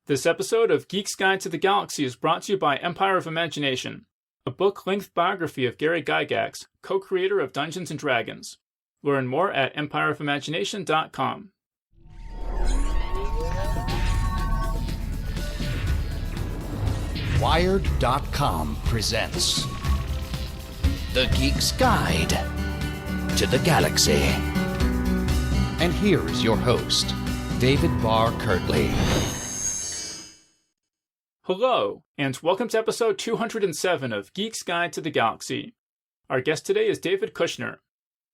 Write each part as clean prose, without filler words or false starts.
This episode of Geek's Guide to the Galaxy is brought to you by Empire of Imagination, a book-length biography of Gary Gygax, co-creator of Dungeons & Dragons. Learn more at empireofimagination.com. Wired.com presents The Geek's Guide to the Galaxy. And here is your host, David Barr Kirtley. Hello, and welcome to episode 207 of Geek's Guide to the Galaxy. Our guest today is David Kushner.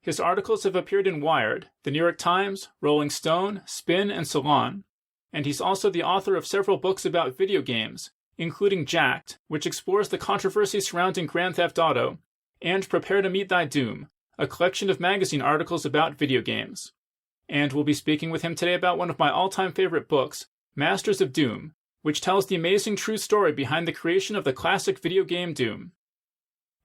His articles have appeared in Wired, The New York Times, Rolling Stone, Spin, and Salon, and he's also the author of several books about video games, including Jacked, which explores the controversy surrounding Grand Theft Auto, and Prepare to Meet Thy Doom, a collection of magazine articles about video games. And we'll be speaking with him today about one of my all-time favorite books, Masters of Doom, which tells the amazing true story behind the creation of the classic video game Doom.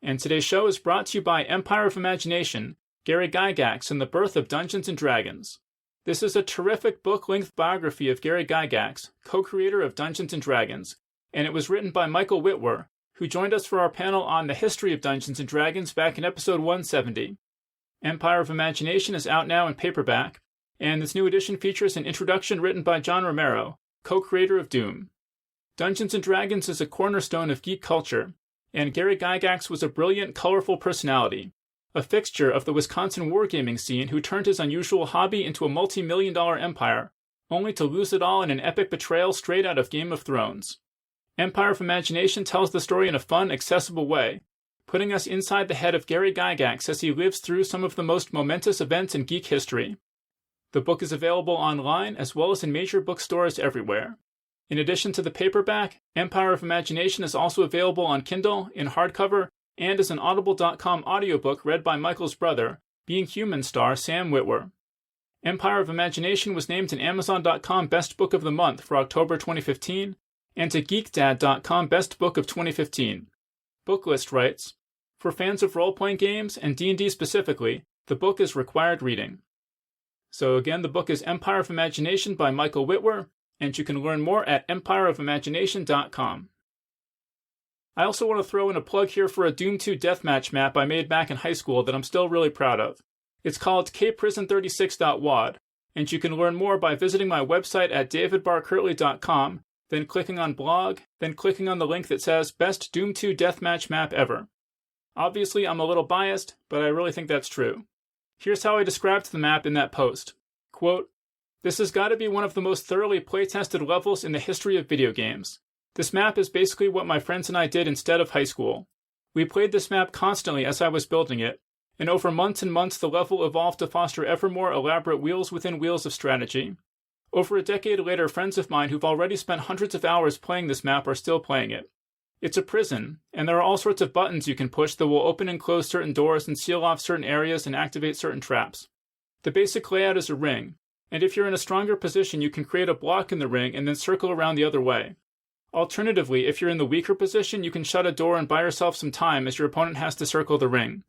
And today's show is brought to you by Empire of Imagination, Gary Gygax, and the Birth of Dungeons & Dragons. This is a terrific book-length biography of Gary Gygax, co-creator of Dungeons & Dragons, and it was written by Michael Whitwer, who joined us for our panel on the history of Dungeons & Dragons back in episode 170. Empire of Imagination is out now in paperback, and this new edition features an introduction written by John Romero, co-creator of Doom. Dungeons & Dragons is a cornerstone of geek culture, and Gary Gygax was a brilliant, colorful personality, a fixture of the Wisconsin wargaming scene who turned his unusual hobby into a multi-million-dollar empire, only to lose it all in an epic betrayal straight out of Game of Thrones. Empire of Imagination tells the story in a fun, accessible way, putting us inside the head of Gary Gygax as he lives through some of the most momentous events in geek history. The book is available online as well as in major bookstores everywhere. In addition to the paperback, Empire of Imagination is also available on Kindle, in hardcover, and as an Audible.com audiobook read by Michael's brother, Being Human star Sam Witwer. Empire of Imagination was named an Amazon.com Best Book of the Month for October 2015, and to GeekDad.com Best Book of 2015. Booklist writes, "For fans of role-playing games, and D&D specifically, the book is required reading." So again, the book is Empire of Imagination by Michael Whitwer, and you can learn more at empireofimagination.com. I also want to throw in a plug here for a Doom 2 deathmatch map I made back in high school that I'm still really proud of. It's called kprison36.wad, and you can learn more by visiting my website at davidbarkirtley.com, then clicking on blog, then clicking on the link that says Best Doom 2 Deathmatch Map Ever. Obviously, I'm a little biased, but I really think that's true. Here's how I described the map in that post. Quote, "This has got to be one of the most thoroughly play-tested levels in the history of video games. This map is basically what my friends and I did instead of high school. We played this map constantly as I was building it, and over months and months the level evolved to foster ever more elaborate wheels within wheels of strategy. Over a decade later, friends of mine who've already spent hundreds of hours playing this map are still playing it. It's a prison, and there are all sorts of buttons you can push that will open and close certain doors and seal off certain areas and activate certain traps. The basic layout is a ring, and if you're in a stronger position you can create a block in the ring and then circle around the other way. Alternatively, if you're in the weaker position you can shut a door and buy yourself some time as your opponent has to circle the ring.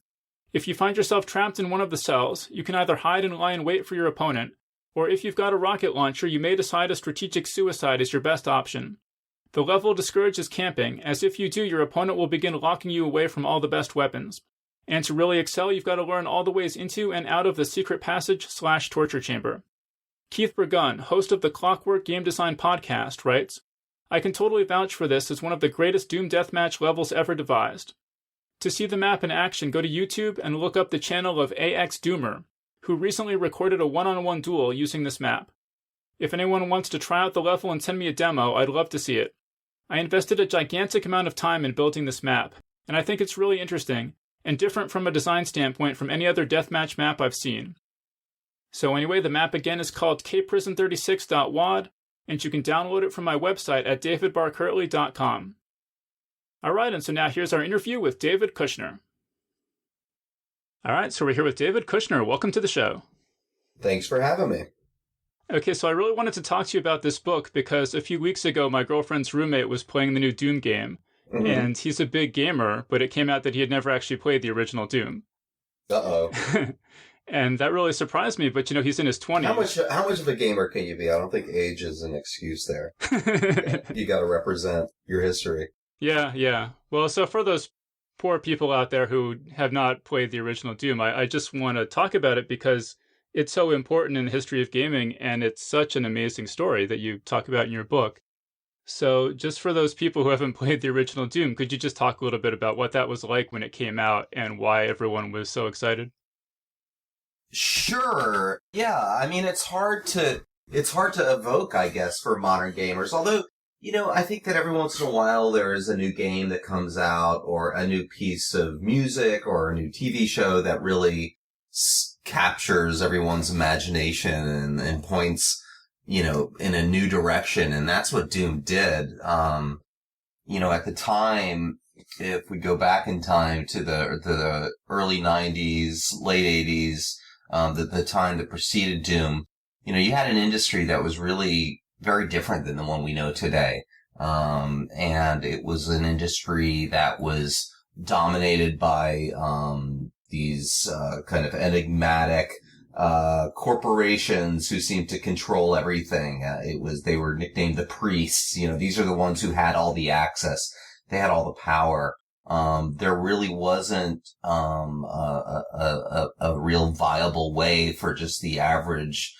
If you find yourself trapped in one of the cells, you can either hide and lie in wait for your opponent, or if you've got a rocket launcher you may decide a strategic suicide is your best option. The level discourages camping, as if you do your opponent will begin locking you away from all the best weapons. And to really excel you've got to learn all the ways into and out of the secret passage/torture chamber. Keith Burgun, host of the Clockwork Game Design podcast, writes, "I can totally vouch for this as one of the greatest Doom deathmatch levels ever devised. To see the map in action, go to YouTube and look up the channel of AX Doomer, who recently recorded a one-on-one duel using this map. If anyone wants to try out the level and send me a demo, I'd love to see it. I invested a gigantic amount of time in building this map, and I think it's really interesting, and different from a design standpoint from any other deathmatch map I've seen." So anyway, the map again is called kprison36.wad, and you can download it from my website at davidbarkirtley.com. Alright, and so now here's our interview with David Kushner. Alright, so we're here with David Kushner. Welcome to the show. Thanks for having me. Okay, so I really wanted to talk to you about this book because a few weeks ago my girlfriend's roommate was playing the new Doom game, and he's a big gamer, but it came out that he had never actually played the original Doom. Uh-oh. And that really surprised me, but he's in his 20s. How much of a gamer can you be? I don't think age is an excuse there. You got to represent your history. Yeah. Well, so for those poor people out there who have not played the original Doom, I just want to talk about it because it's so important in the history of gaming, and it's such an amazing story that you talk about in your book. So just for those people who haven't played the original Doom, could you just talk a little bit about what that was like when it came out and why everyone was so excited? Sure. Yeah. I mean, it's hard to evoke, I guess, for modern gamers. Although, I think that every once in a while there is a new game that comes out or a new piece of music or a new TV show that really captures everyone's imagination and points, in a new direction. And that's what Doom did. At the time, if we go back in time to the early 90s, late 80s, the time that preceded Doom, you had an industry that was really very different than the one we know today. And it was an industry that was dominated by, these, kind of enigmatic, corporations who seemed to control everything. They were nicknamed the priests. These are the ones who had all the access. They had all the power. There really wasn't, a real viable way for just the average,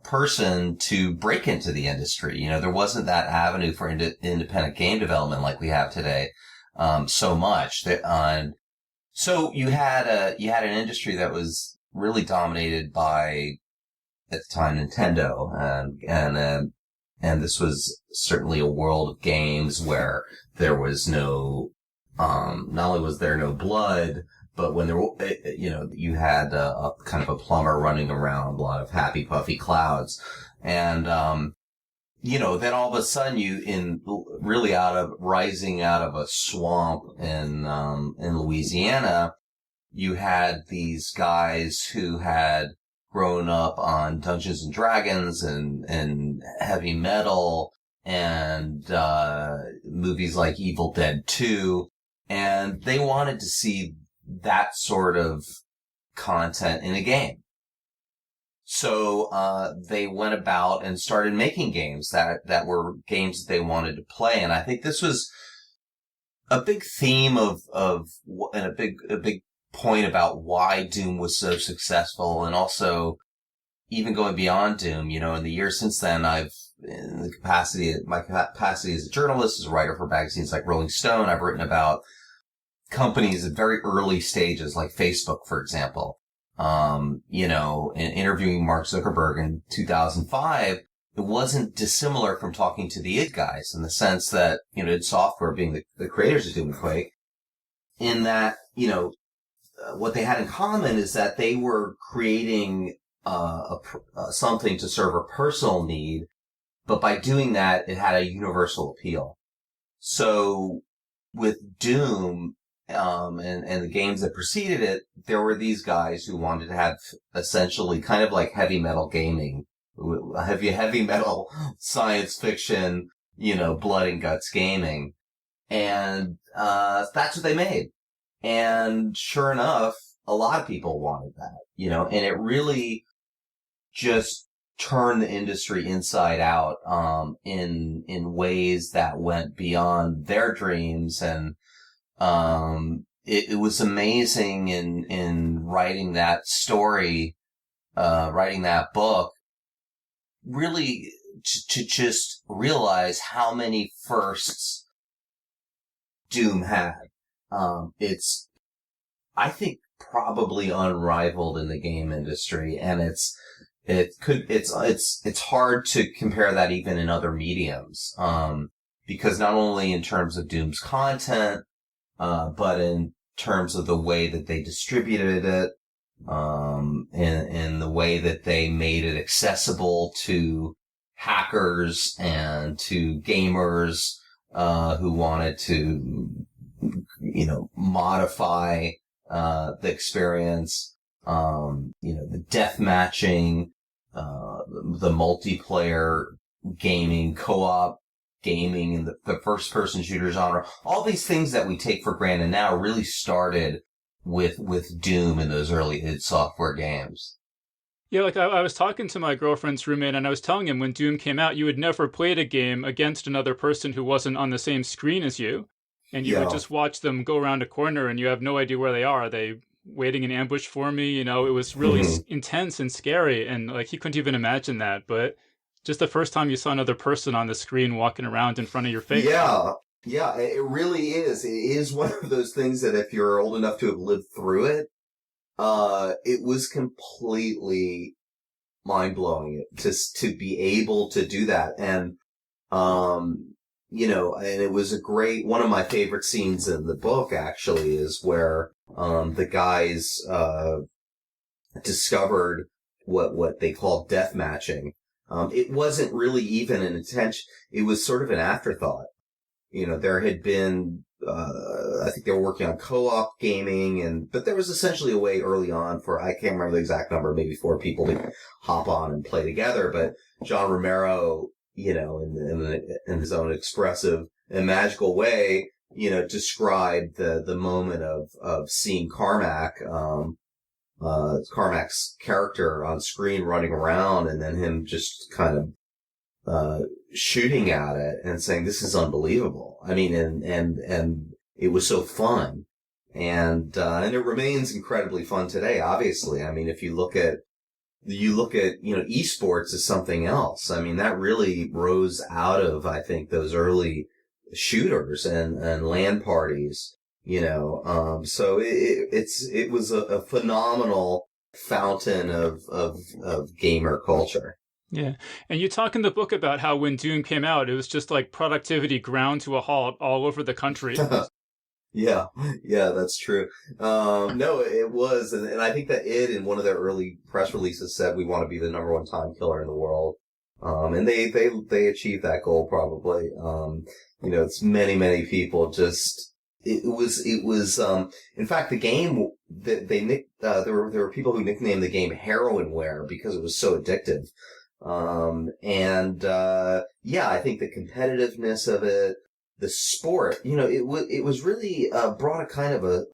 person to break into the industry. There wasn't that avenue for independent game development like we have today, so much so you had an industry that was really dominated by, at the time, Nintendo, and this was certainly a world of games where there was no, not only was there no blood, but when you had a kind of a plumber running around, a lot of happy, puffy clouds. And, then all of a sudden rising out of a swamp in Louisiana, you had these guys who had grown up on Dungeons and Dragons and heavy metal and, movies like Evil Dead 2. And they wanted to see that sort of content in a game. So, they went about and started making games that were games that they wanted to play. And I think this was a big theme and a big point about why Doom was so successful. And also, even going beyond Doom, in the years since then, my capacity as a journalist, as a writer for magazines like Rolling Stone, I've written about companies at very early stages, like Facebook, for example. In interviewing Mark Zuckerberg in 2005, it wasn't dissimilar from talking to the id guys in the sense that, id Software being the creators of Doom and Quake, in that, what they had in common is that they were creating, something to serve a personal need, but by doing that, it had a universal appeal. So with Doom, and the games that preceded it, there were these guys who wanted to have essentially kind of like heavy metal gaming, heavy metal science fiction, blood and guts gaming. And, that's what they made. And sure enough, a lot of people wanted that, and it really just turned the industry inside out, in ways that went beyond their dreams. And, it was amazing in writing that story, writing that book, really to just realize how many firsts Doom had. It's, I think, probably unrivaled in the game industry, and it's hard to compare that even in other mediums, because not only in terms of Doom's content, but in terms of the way that they distributed it, in the way that they made it accessible to hackers and to gamers, who wanted to, modify, the experience, the death matching, the multiplayer gaming, co-op gaming, and the first-person shooter genre. All these things that we take for granted now really started with Doom and those early id Software games. Yeah, like I was talking to my girlfriend's roommate, and I was telling him when Doom came out, you had never played a game against another person who wasn't on the same screen as you, and you would just watch them go around a corner, and you have no idea where they are. Are they waiting in ambush for me? You know, it was really intense and scary, and like he couldn't even imagine that. But just the first time you saw another person on the screen walking around in front of your face. Yeah, it really is. It is one of those things that if you're old enough to have lived through it, it was completely mind-blowing just to be able to do that. And, you know, and it was one of my favorite scenes in the book actually is where, the guys, discovered what they call death matching. It wasn't really even an intention. It was sort of an afterthought. You know, there had been, I think they were working on co-op gaming but there was essentially a way early on for, I can't remember the exact number, maybe 4 people to hop on and play together. But John Romero, you know, in his own expressive and magical way, you know, described the moment of seeing Carmack's character on screen running around and then him just kind of, shooting at it and saying, this is unbelievable. I mean, and it was so fun. And it remains incredibly fun today, obviously. I mean, if you look at, you know, esports as something else. I mean, that really rose out of, I think, those early shooters and LAN parties, you know. So it was a phenomenal fountain of gamer culture. Yeah. And you talk in the book about how when Doom came out, it was just like productivity ground to a halt all over the country. Yeah, that's true. No, it was. And I think that in one of their early press releases said, we want to be the number 1 time killer in the world. And they achieved that goal probably. You know, it's many people just, it was, in fact, the game that there were people who nicknamed the game Heroinware because it was so addictive. Yeah, I think the competitiveness of it, the sport, you know, it was really, brought a kind of a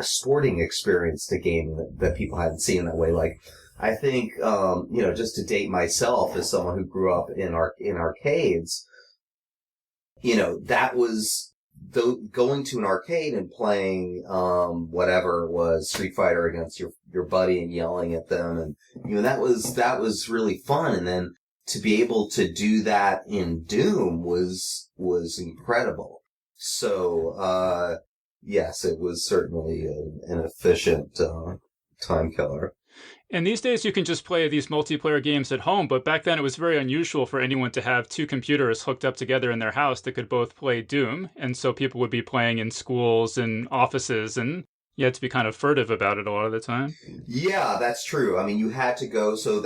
sporting experience to gaming that people hadn't seen that way. Like, I think, you know, just to date myself as someone who grew up in arcades, you know, that was, going to an arcade and playing, whatever it was, Street Fighter against your buddy and yelling at them. And, you know, that was really fun. And then to be able to do that in Doom was incredible. So, yes, it was certainly an efficient, time killer. And these days you can just play these multiplayer games at home, but back then it was very unusual for anyone to have 2 computers hooked up together in their house that could both play Doom. And so people would be playing in schools and offices, and you had to be kind of furtive about it a lot of the time. Yeah, that's true. I mean, you had to go, so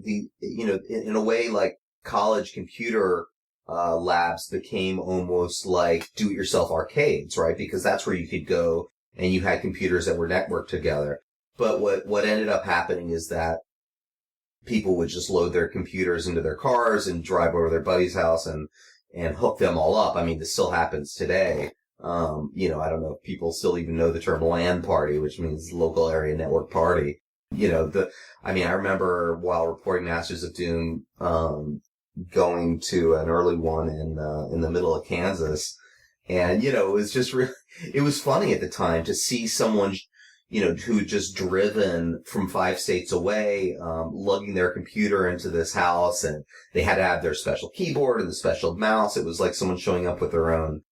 you know, in a way, like college computer labs became almost like do-it-yourself arcades, right? Because that's where you could go and you had computers that were networked together. But what ended up happening is that people would just load their computers into their cars and drive over to their buddy's house and hook them all up. I mean, this still happens today. You know, I don't know if people still even know the term LAN party, which means local area network party. You know, I remember while reporting Masters of Doom, going to an early one in the middle of Kansas. And, you know, it was just it was funny at the time to see someone, you know, who had just driven from 5 states away, lugging their computer into this house, and they had to have their special keyboard and the special mouse. It was like someone showing up with their own,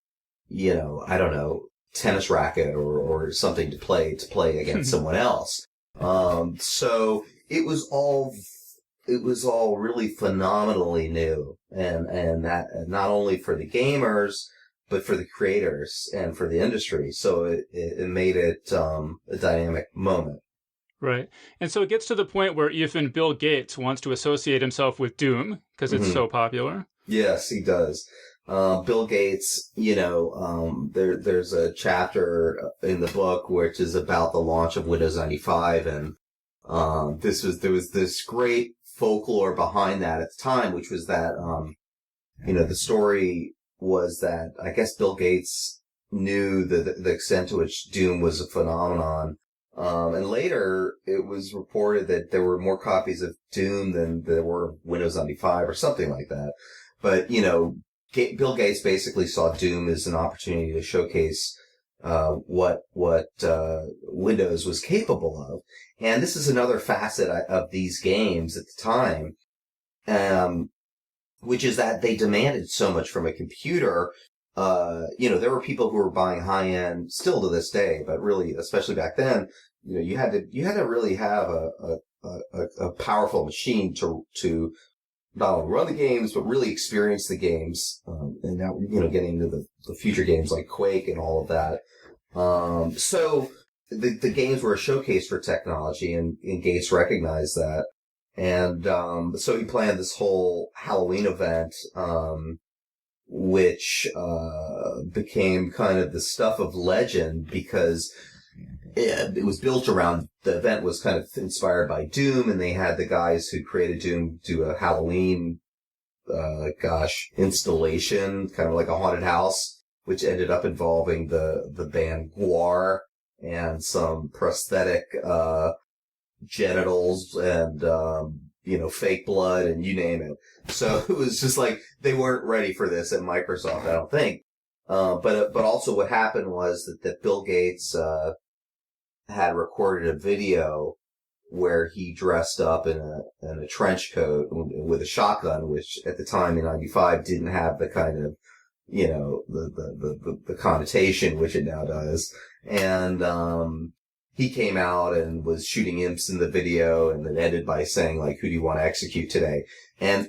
you know, I don't know, tennis racket or something to play against someone else. So it was all really phenomenally new, and that not only for the gamers, but for the creators and for the industry. So it made it a dynamic moment. Right. And so it gets to the point where even Bill Gates wants to associate himself with Doom because it's so popular. Yes, he does. Bill Gates, you know, there's a chapter in the book which is about the launch of Windows 95, and there was this great folklore behind that at the time, which was that, you know, the story was that I guess Bill Gates knew the extent to which Doom was a phenomenon. And later, it was reported that there were more copies of Doom than there were Windows 95 or something like that. But, Bill Gates basically saw Doom as an opportunity to showcase what Windows was capable of. And this is another facet of these games at the time, which is that they demanded so much from a computer. There were people who were buying high-end, still to this day, but really, especially back then, you had to really have a powerful machine to not only run the games, but really experience the games. And now, getting into the future games like Quake and all of that. So the games were a showcase for technology, and Gates recognized that. And, so he planned this whole Halloween event, which, became kind of the stuff of legend because it was built around, the event was kind of inspired by Doom, and they had the guys who created Doom do a Halloween, installation, kind of like a haunted house, which ended up involving the band Gwar and some prosthetic, genitals and, fake blood and you name it. So it was just like, they weren't ready for this at Microsoft, I don't think. But also what happened was that Bill Gates, had recorded a video where he dressed up in a trench coat with a shotgun, which at the time in 95 didn't have the kind of, the connotation which it now does. And, he came out and was shooting imps in the video, and then ended by saying, like, who do you want to execute today? And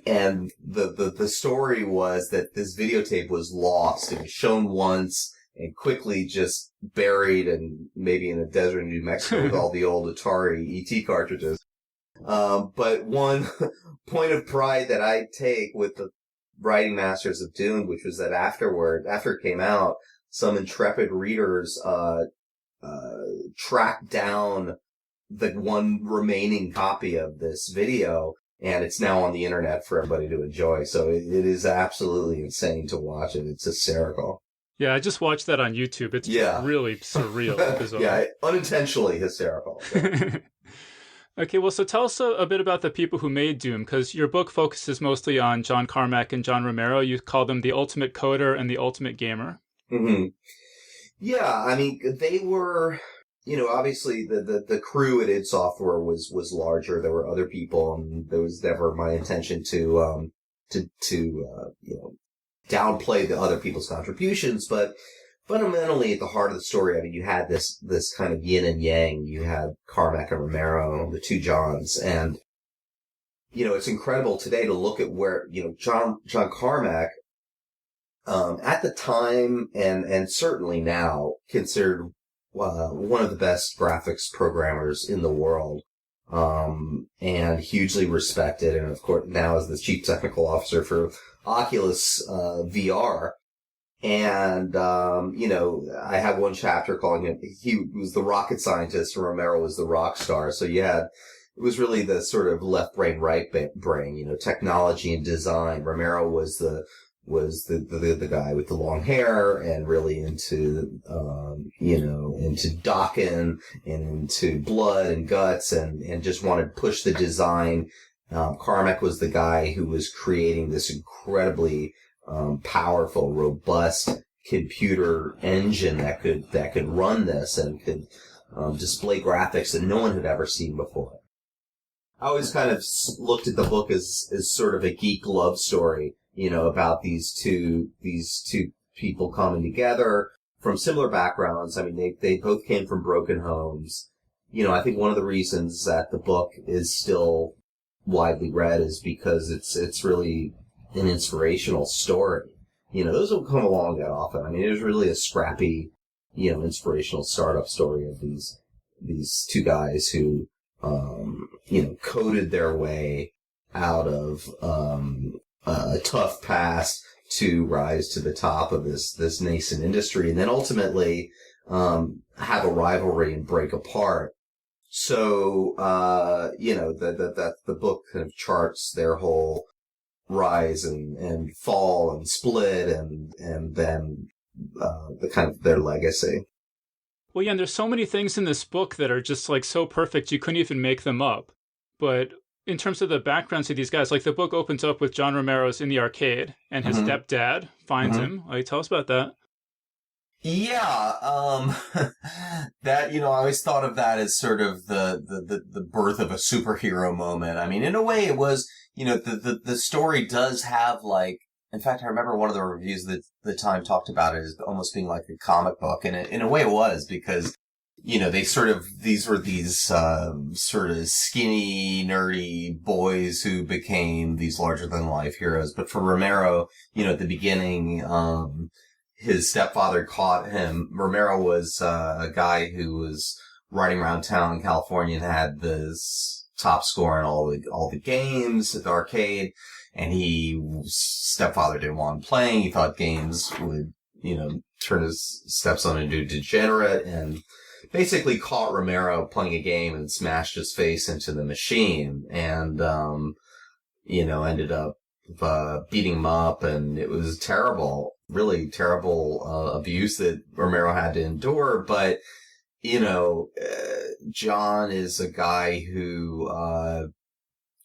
the story was that this videotape was lost. It was shown once and quickly just buried, and maybe in the desert in New Mexico with all the old Atari ET cartridges. But one point of pride that I take with the writing masters of Doom, which was that after it came out, some intrepid readers, tracked down the one remaining copy of this video, and it's now on the internet for everybody to enjoy. So it is absolutely insane to watch it. It's hysterical. Yeah, I just watched that on YouTube. It's really surreal and bizarre. Yeah, unintentionally hysterical. Yeah. Okay, well, so tell us a bit about the people who made Doom, because your book focuses mostly on John Carmack and John Romero. You call them the ultimate coder and the ultimate gamer. Mm-hmm. Yeah, I mean, they were, obviously the crew at id Software was larger. There were other people, and there was never my intention to downplay the other people's contributions, but fundamentally at the heart of the story, I mean, you had this kind of yin and yang. You had Carmack and Romero, the two Johns, and, it's incredible today to look at where, John Carmack, at the time and certainly now considered, one of the best graphics programmers in the world, and hugely respected. And of course now is the chief technical officer for Oculus, VR. And, I have one chapter calling him, he was the rocket scientist and Romero was the rock star. So it was really the sort of left brain, right brain, technology and design. Romero was the guy with the long hair and really into Dokken and into blood and guts and just wanted to push the design. Carmack was the guy who was creating this incredibly, powerful, robust computer engine that could run this and could, display graphics that no one had ever seen before. I always kind of looked at the book as sort of a geek love story, about these two people coming together from similar backgrounds. I mean, they both came from broken homes. I think one of the reasons that the book is still widely read is because it's really an inspirational story. Those don't come along that often. I mean, it was really a scrappy, inspirational startup story of these two guys who, coded their way out of, a tough past to rise to the top of this nascent industry, and then ultimately have a rivalry and break apart. So the book kind of charts their whole rise and fall and split and then the kind of their legacy. Well, yeah, and there's so many things in this book that are just like so perfect you couldn't even make them up. But in terms of the backgrounds of these guys, like the book opens up with John Romero's in the arcade and his stepdad finds him. Like, tell us about that. Yeah, that, I always thought of that as sort of the birth of a superhero moment. I mean, in a way it was, the story does have like, in fact, I remember one of the reviews that the Time talked about it as almost being like a comic book. And in a way it was because, these were these, sort of skinny, nerdy boys who became these larger than life heroes. But for Romero, at the beginning, his stepfather caught him. Romero was a guy who was riding around town in California and had this top score in all the games at the arcade. And stepfather didn't want him playing. He thought games would, turn his stepson into a degenerate, and basically caught Romero playing a game and smashed his face into the machine, and ended up beating him up, and it was terrible. Really terrible abuse that Romero had to endure. But, John is a guy who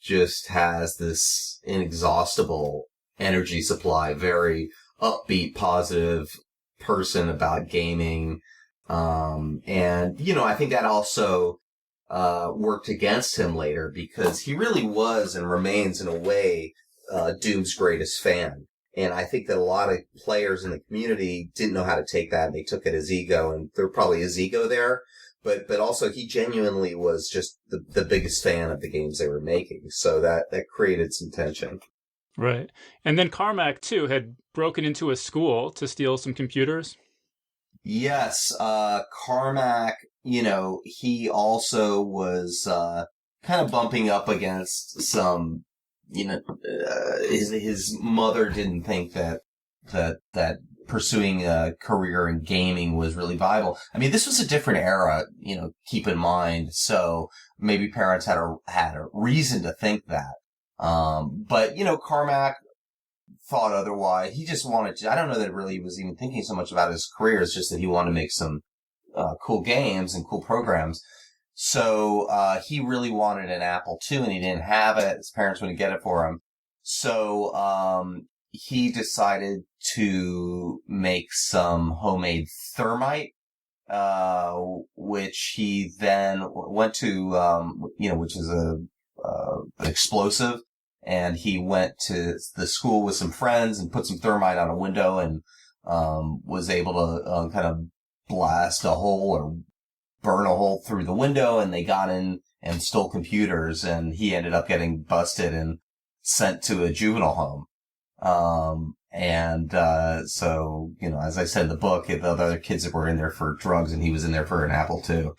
just has this inexhaustible energy supply, very upbeat, positive person about gaming. And, I think that also worked against him later because he really was and remains in a way Doom's greatest fan. And I think that a lot of players in the community didn't know how to take that. They took it as ego, and there probably is ego there. But also he genuinely was just the biggest fan of the games they were making. So that created some tension. Right. And then Carmack, too, had broken into a school to steal some computers. Yes. Carmack, he also was kind of bumping up against some, his mother didn't think that pursuing a career in gaming was really viable. I mean, this was a different era, keep in mind. So maybe parents had a reason to think that. But, Carmack thought otherwise. He just wanted to, I don't know that it really was even thinking so much about his career. It's just that he wanted to make some, cool games and cool programs. So, he really wanted an Apple II and he didn't have it. His parents wouldn't get it for him. So, he decided to make some homemade thermite, which he then went to, which is an explosive. And he went to the school with some friends and put some thermite on a window and, was able to, kind of blast a hole or burn a hole through the window. And they got in and stole computers, and he ended up getting busted and sent to a juvenile home. So, as I said in the book, the other kids that were in there for drugs and he was in there for an Apple II.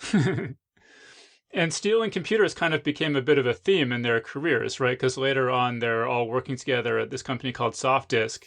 And stealing computers kind of became a bit of a theme in their careers, right? Because later on, they're all working together at this company called SoftDisk,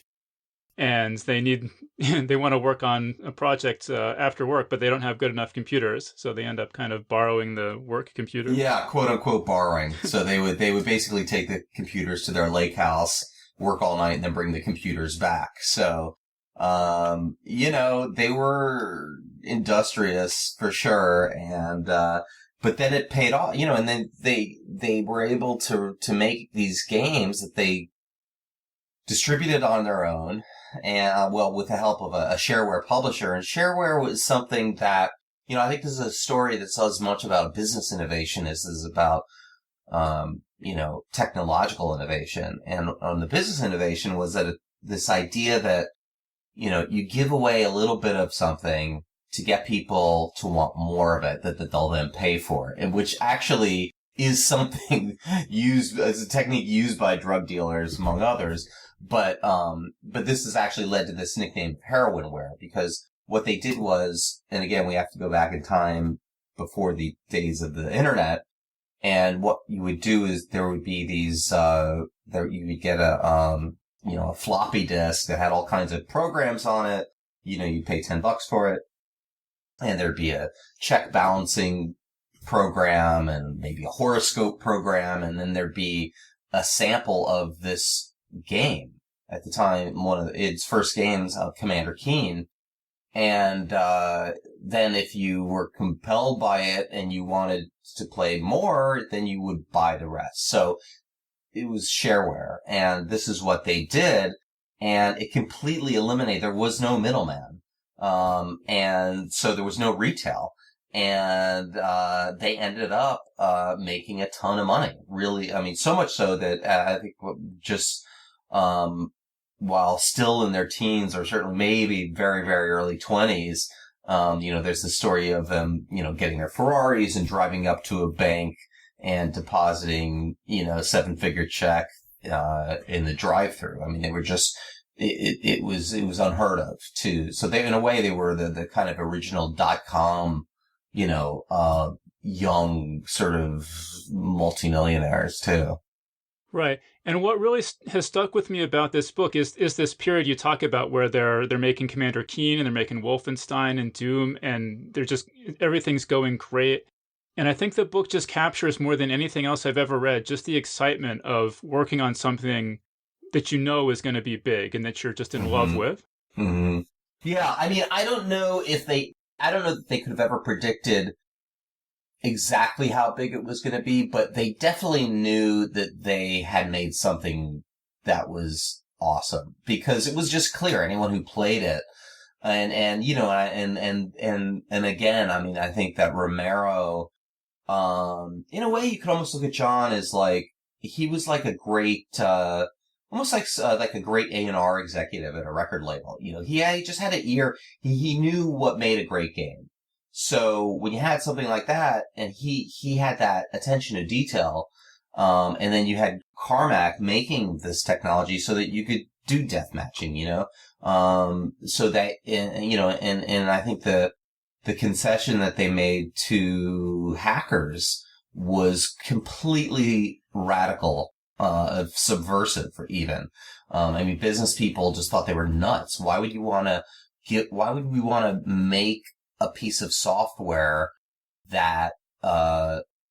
and they want to work on a project after work, but they don't have good enough computers, so they end up kind of borrowing the work computer. Yeah, quote unquote borrowing. So they would basically take the computers to their lake house, work all night, and then bring the computers back. So, they were industrious for sure, and but then it paid off, and then they were able to make these games that they distributed on their own, and with the help of a shareware publisher. And shareware was something that, I think this is a story that says as much about business innovation as is about, technological innovation. And on the business innovation was that this idea that, you give away a little bit of something to get people to want more of it, that they'll then pay for it, and which actually is something used as a technique used by drug dealers, among others. But this has actually led to this nickname heroinware, because what they did was, and again, we have to go back in time before the days of the internet, and what you would do is there would be these, you would get a floppy disk that had all kinds of programs on it. You'd pay $10 for it. And there'd be a check balancing program and maybe a horoscope program. And then there'd be a sample of this game. At the time, one of its first games, Commander Keen, And, then if you were compelled by it and you wanted to play more, then you would buy the rest. So it was shareware, and this is what they did. And it completely eliminated, there was no middleman. And so there was no retail. And, they ended up, making a ton of money. Really, I mean, so much so that, I think just, while still in their teens or certainly maybe very, very early 20s, there's the story of them, getting their Ferraris and driving up to a bank and depositing, a 7-figure check, in the drive-through. I mean, they were just, it was unheard of too. So they, in a way, they were the kind of original .com, young sort of multimillionaires too. Right. And what really has stuck with me about this book is this period you talk about where they're making Commander Keen and they're making Wolfenstein and Doom, and they're just, everything's going great. And I think the book just captures more than anything else I've ever read, just the excitement of working on something that is going to be big and that you're just in love with. Mm-hmm. Yeah. I mean, I don't know that they could have ever predicted exactly how big it was going to be, but they definitely knew that they had made something that was awesome, because it was just clear, anyone who played it. And again, I mean, I think that Romero, in a way you could almost look at John as like, he was like a great, almost like a great A&R executive at a record label. He just had an ear. He knew what made a great game. So when you had something like that, and he had that attention to detail, and then you had Carmack making this technology so that you could do death matching, so that, and I think the concession that they made to hackers was completely radical, subversive even. I mean, business people just thought they were nuts. Why would we want to make a piece of software that,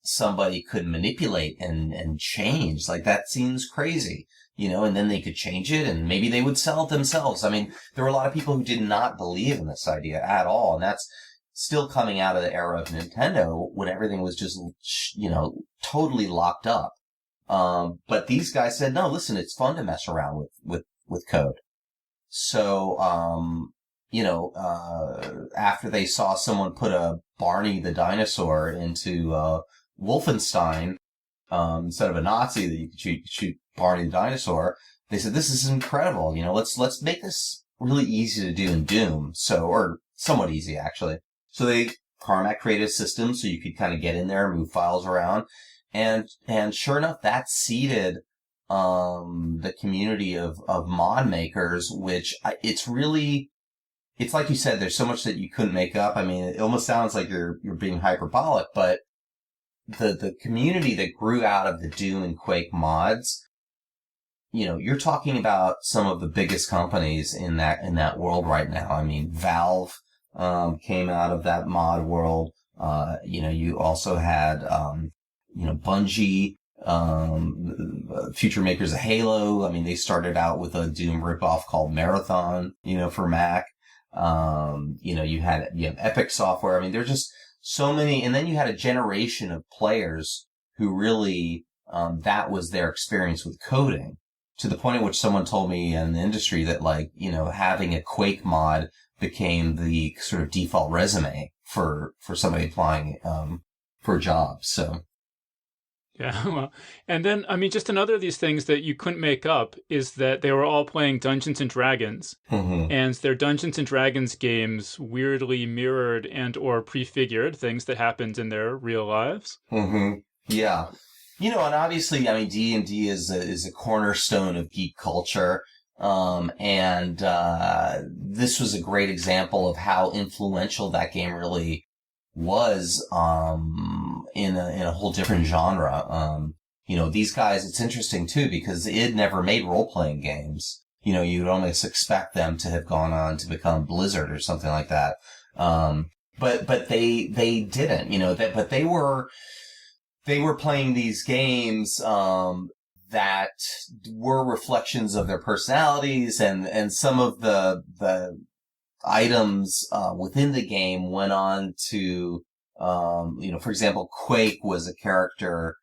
somebody could manipulate and change? Like, that seems crazy, and then they could change it and maybe they would sell it themselves. I mean, there were a lot of people who did not believe in this idea at all. And that's still coming out of the era of Nintendo when everything was just, totally locked up. But these guys said, no, listen, it's fun to mess around with code. So, after they saw someone put a Barney the dinosaur into, Wolfenstein, instead of a Nazi that you could shoot Barney the dinosaur, they said, this is incredible. Let's make this really easy to do in Doom. Or somewhat easy, actually. So Carmack created a system so you could kind of get in there and move files around. And sure enough, that seeded, the community of mod makers, which it's like you said, there's so much that you couldn't make up. I mean, it almost sounds like you're being hyperbolic, but the community that grew out of the Doom and Quake mods, you're talking about some of the biggest companies in that world right now. I mean, Valve, came out of that mod world. You also had, Bungie, future makers of Halo. I mean, they started out with a Doom ripoff called Marathon, for Mac. You have Epic Software. I mean, there's just so many. And then you had a generation of players who really, that was their experience with coding, to the point at which someone told me in the industry that, like, having a Quake mod became the sort of default resume for somebody applying, for a job. So. Yeah, well, and then, I mean, just another of these things that you couldn't make up is that they were all playing Dungeons and Dragons, and their Dungeons and Dragons games weirdly mirrored and or prefigured things that happened in their real lives. Yeah. And obviously, I mean, D&D is a cornerstone of geek culture. And this was a great example of how influential that game really was, in a whole different genre. These guys, it's interesting too, because id Never made role-playing games. You'd almost expect them to have gone on to become Blizzard or something like that. But they didn't, but they were playing these games, that were reflections of their personalities, and some of the items within the game went on to, for example, Quake was a character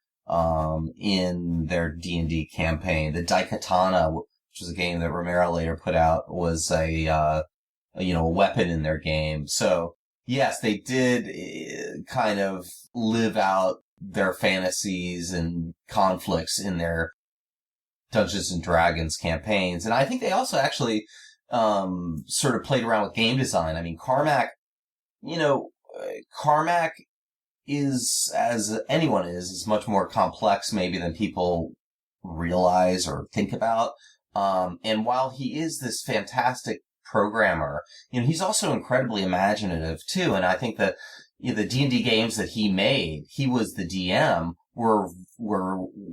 in their D&D campaign. The Daikatana, which was a game that Romero later put out, was a weapon in their game. So yes, they did kind of live out their fantasies and conflicts in their Dungeons and Dragons campaigns. And I think they also actually sort of played around with game design. I mean, Carmack is, as anyone is much more complex maybe than people realize or think about. And while he is this fantastic programmer, he's also incredibly imaginative too. And I think that the D&D games that he made, he was the DM, were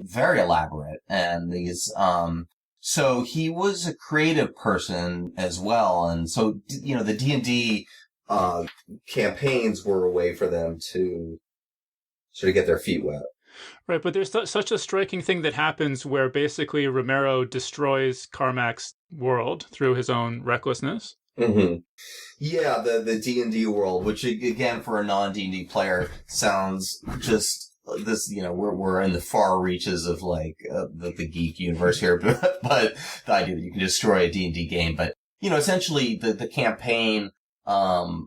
very elaborate. And these, so he was a creative person as well. And so, the D&D, campaigns were a way for them to sort of get their feet wet. Right, but there's such a striking thing that happens where basically Romero destroys Carmack's world through his own recklessness. Mm-hmm. Yeah, the D&D world, which again for a non-D&D player sounds just this. We're in the far reaches of like the geek universe here, but the idea that you can destroy a D&D game, but essentially the campaign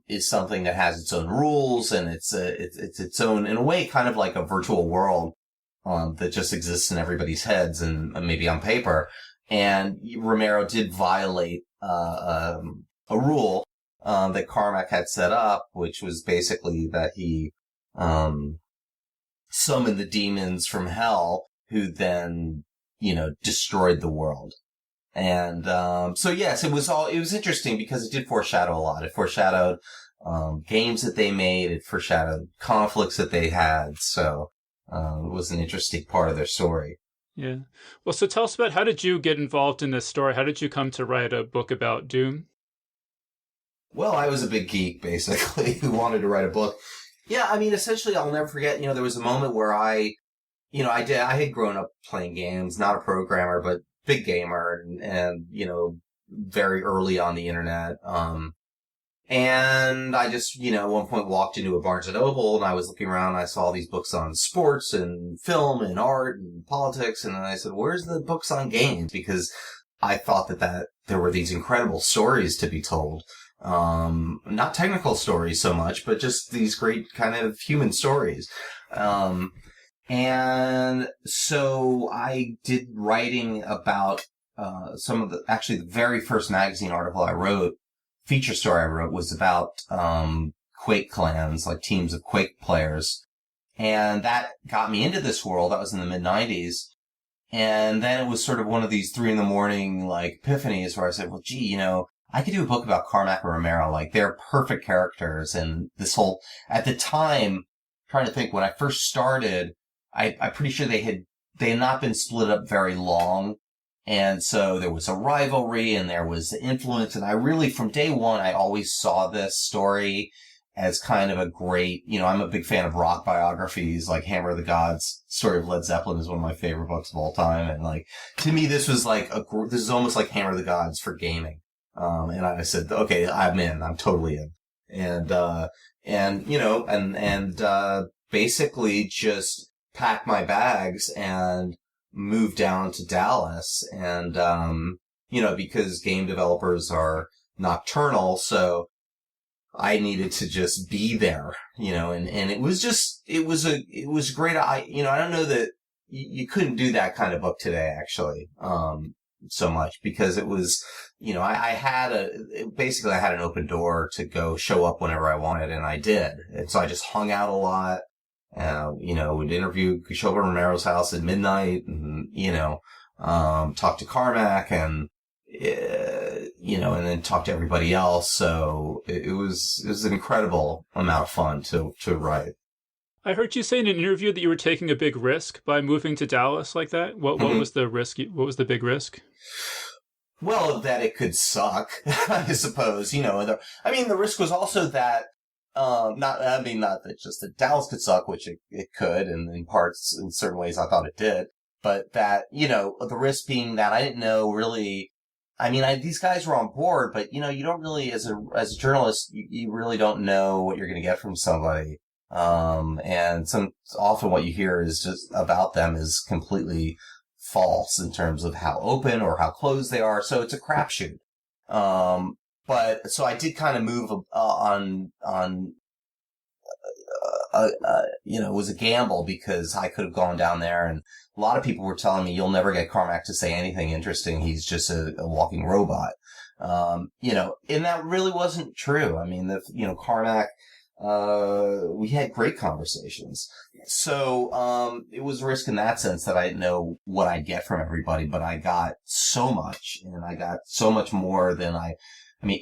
is something that has its own rules and it's its own, in a way, kind of like a virtual world that just exists in everybody's heads and maybe on paper. And Romero did violate a rule that Carmack had set up, which was basically that he summoned the demons from hell, who then destroyed the world. And so yes, it was interesting because it did foreshadow a lot. It foreshadowed games that they made. It foreshadowed conflicts that they had. So it was an interesting part of their story. Yeah. Well, so tell us about, how did you get involved in this story? How did you come to write a book about Doom? Well, I was a big geek, basically, who wanted to write a book. Yeah, I mean, essentially, I'll never forget, there was a moment where I had grown up playing games, not a programmer, but big gamer and very early on the internet. And I just, at one point walked into a Barnes & Noble and I was looking around and I saw these books on sports and film and art and politics. And then I said, where's the books on games? Because I thought that there were these incredible stories to be told. Not technical stories so much, but just these great kind of human stories. And so I did writing about, actually the very first magazine article I wrote, feature story I wrote, was about, Quake clans, like teams of Quake players. And that got me into this world. That was in the mid-90s. And then it was sort of one of these 3 a.m, like, epiphanies where I said, well, gee, I could do a book about Carmack and Romero. Like, they're perfect characters. And this whole, at the time, trying to think, when I first started, I'm pretty sure they had not been split up very long. And so there was a rivalry and there was influence. And I really, from day one, I always saw this story as kind of a great, I'm a big fan of rock biographies, like Hammer of the Gods. Story of Led Zeppelin is one of my favorite books of all time. And like, to me, this was like this is almost like Hammer of the Gods for gaming. And I said, okay, I'm in. I'm totally in. And basically just packed my bags and moved down to Dallas. And, because game developers are nocturnal, so I needed to just be there, and it was great. I don't know that you couldn't do that kind of book today, actually, so much, because it was, I had an open door to go show up whenever I wanted, and I did. And so I just hung out a lot. Would show up at Romero's house at midnight and, talk to Carmack and, and then talk to everybody else. So it was an incredible amount of fun to write. I heard you say in an interview that you were taking a big risk by moving to Dallas like that. What was the risk? What was the big risk? Well, that it could suck, I suppose. The risk was also that, not that just that Dallas could suck, which it could, and in parts, in certain ways, I thought it did. But that, the risk being that I didn't know really these guys were on board, but you don't really, as a journalist, you really don't know what you're going to get from somebody. And often what you hear is just about them is completely false in terms of how open or how closed they are. So it's a crapshoot. But so I did kind of move it was a gamble because I could have gone down there, and a lot of people were telling me, you'll never get Carmack to say anything interesting. He's just a walking robot. And that really wasn't true. I mean, Carmack, we had great conversations. So, it was a risk in that sense that I didn't know what I'd get from everybody, but I got so much, and I got so much more than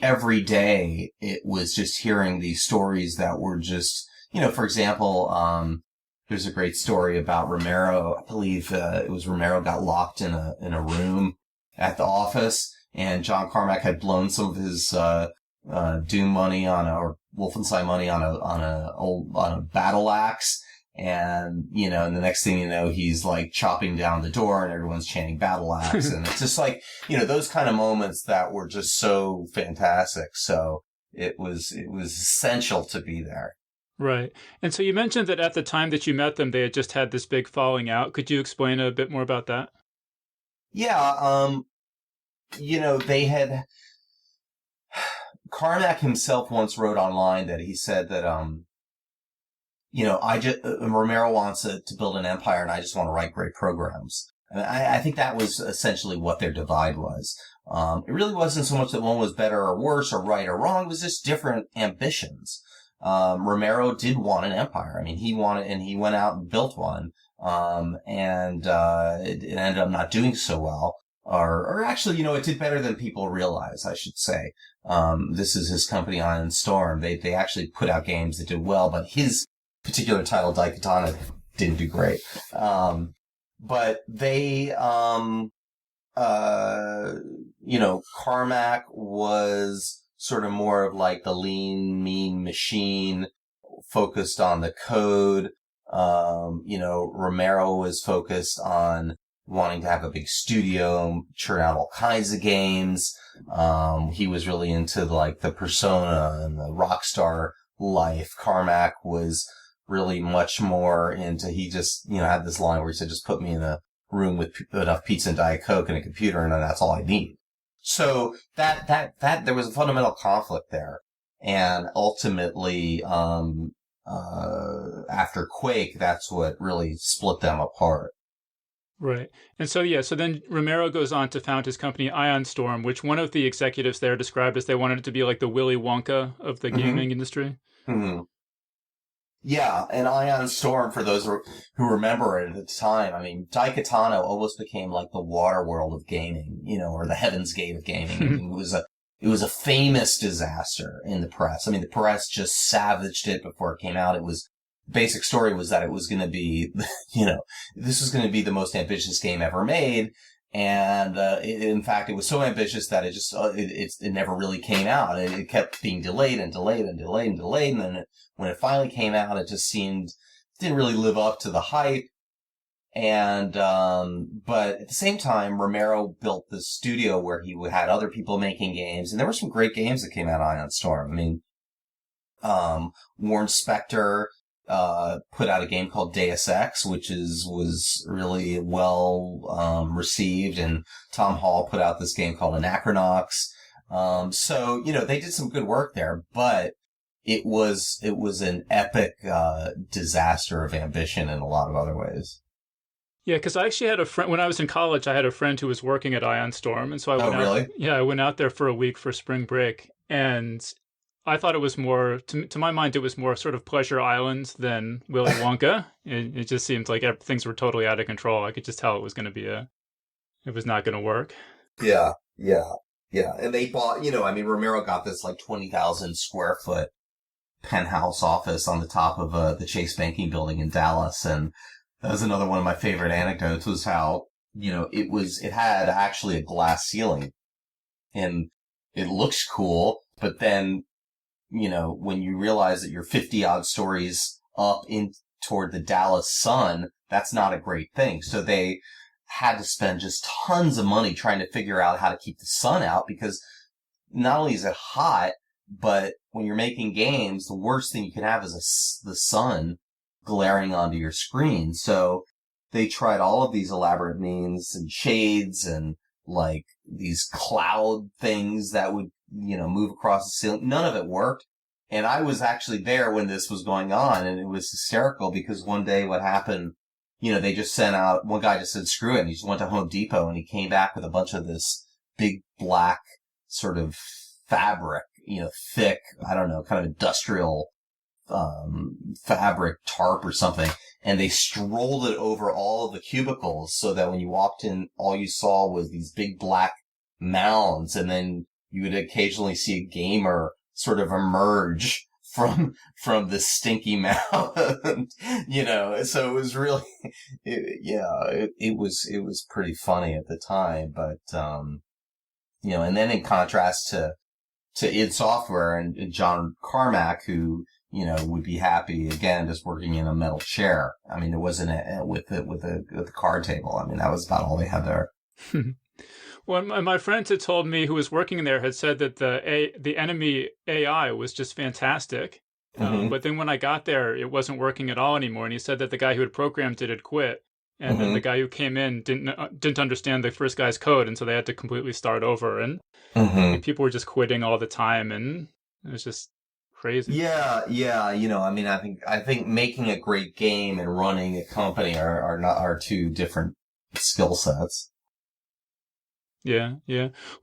every day it was just hearing these stories that were just, for example, there's a great story about Romero. I believe, it was Romero got locked in a room at the office, and John Carmack had blown some of his, Doom money or Wolfenstein money on a battle axe. And, and the next thing you know, he's like chopping down the door and everyone's chanting battle axe. And it's just like, those kind of moments that were just so fantastic. So it was essential to be there. Right. And so you mentioned that at the time that you met them, they had just had this big falling out. Could you explain a bit more about that? Yeah. They had, Carmack himself once wrote online that he said that, Romero wants to build an empire and I just want to write great programs. And I think that was essentially what their divide was. It really wasn't so much that one was better or worse or right or wrong. It was just different ambitions. Romero did want an empire. He went out and built one. It ended up not doing so well. Or actually, it did better than people realize, I should say. This is his company, Iron Storm. They actually put out games that did well, but his particular title, Daikatana, didn't do great. But they, Carmack was sort of more of like the lean, mean machine focused on the code. Romero was focused on wanting to have a big studio, churn out all kinds of games. He was really into like the persona and the rock star life. Carmack was really much more into, he just, had this line where he said, just put me in a room with enough pizza and Diet Coke and a computer and then that's all I need. So that there was a fundamental conflict there. And ultimately, after Quake, that's what really split them apart. Right. And so then Romero goes on to found his company Ion Storm, which one of the executives there described as they wanted it to be like the Willy Wonka of the gaming industry. Mm-hmm. Yeah, and Ion Storm, for those who remember it at the time, Daikatana almost became like the water world of gaming, or the Heaven's Gate of gaming. It was a famous disaster in the press. The press just savaged it before it came out. Basic story was that it was going to be, this was going to be the most ambitious game ever made. And, in fact, it was so ambitious that it never really came out. It kept being delayed and delayed and delayed and delayed. And then when it finally came out, it just didn't really live up to the hype. And, but at the same time, Romero built this studio where he had other people making games. And there were some great games that came out of Ion Storm. Warren Spector, put out a game called Deus Ex, which was really well, received, and Tom Hall put out this game called Anachronox. So, they did some good work there, but it was an epic, disaster of ambition in a lot of other ways. Yeah, because I actually had a friend, when I was in college, I had a friend who was working at Ion Storm, and so I went out there for a week for spring break, and I thought it was more, to my mind, it was more sort of Pleasure Island than Willy Wonka. It just seemed like things were totally out of control. I could just tell it was going to be it was not going to work. Yeah. And they bought, Romero got this like 20,000 square foot penthouse office on the top of the Chase Banking building in Dallas. And that was another one of my favorite anecdotes, was how, it had actually a glass ceiling and it looks cool, but then, when you realize that you're 50 odd stories up in toward the Dallas sun, that's not a great thing. So they had to spend just tons of money trying to figure out how to keep the sun out, because not only is it hot, but when you're making games, the worst thing you can have is the sun glaring onto your screen. So they tried all of these elaborate means and shades and like these cloud things that would, move across the ceiling. None of it worked. And I was actually there when this was going on, and it was hysterical because one day what happened, they just sent out, one guy just said, screw it. And he just went to Home Depot and he came back with a bunch of this big black sort of fabric, thick, I don't know, kind of industrial, fabric tarp or something. And they strolled it over all of the cubicles so that when you walked in, all you saw was these big black mounds. And then you would occasionally see a gamer sort of emerge from the stinky mound, so it was really, it was pretty funny at the time, but, and then in contrast to id Software and John Carmack, who, would be happy again just working in a metal chair. I mean, it wasn't with the card table. I mean, that was about all they had there. Well, my friends had told me, who was working there, had said that the enemy AI was just fantastic. Mm-hmm. But then when I got there, it wasn't working at all anymore. And he said that the guy who had programmed it had quit. And then the guy who came in didn't understand the first guy's code. And so they had to completely start over. And people were just quitting all the time. And it was just crazy. Yeah. I think making a great game and running a company are two different skill sets. Yeah.